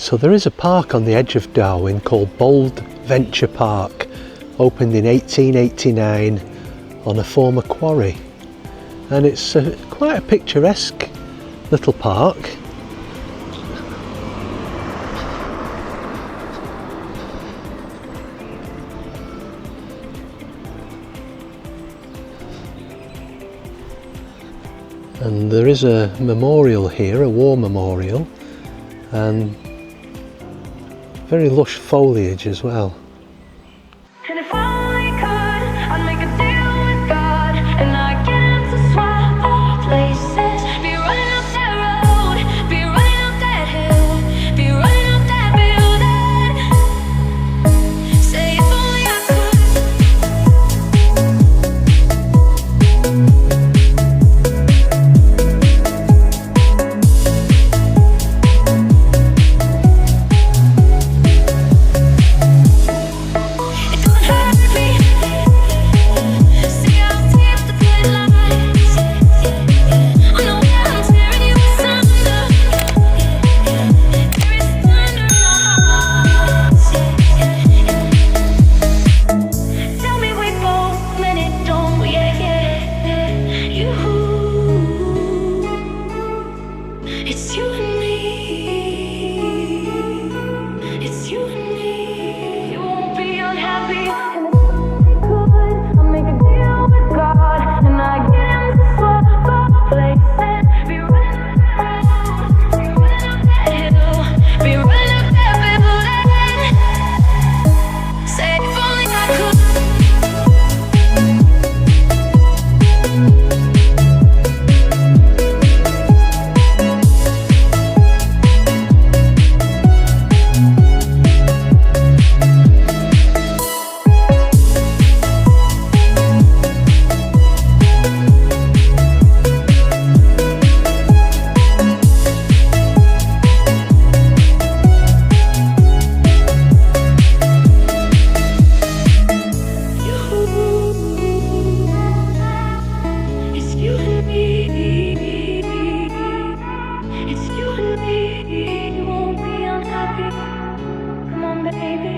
So there is a park on the edge of Darwen called Bold Venture Park, opened in 1889 on a former quarry, and it's quite a picturesque little park. And there is a memorial here, a war memorial, and very lush foliage as well. And if only could, I'd make a deal with God, and I'd get him to swap our places. Be running up that road, be running up that hill, be running up that building. Say if only I Come on, baby.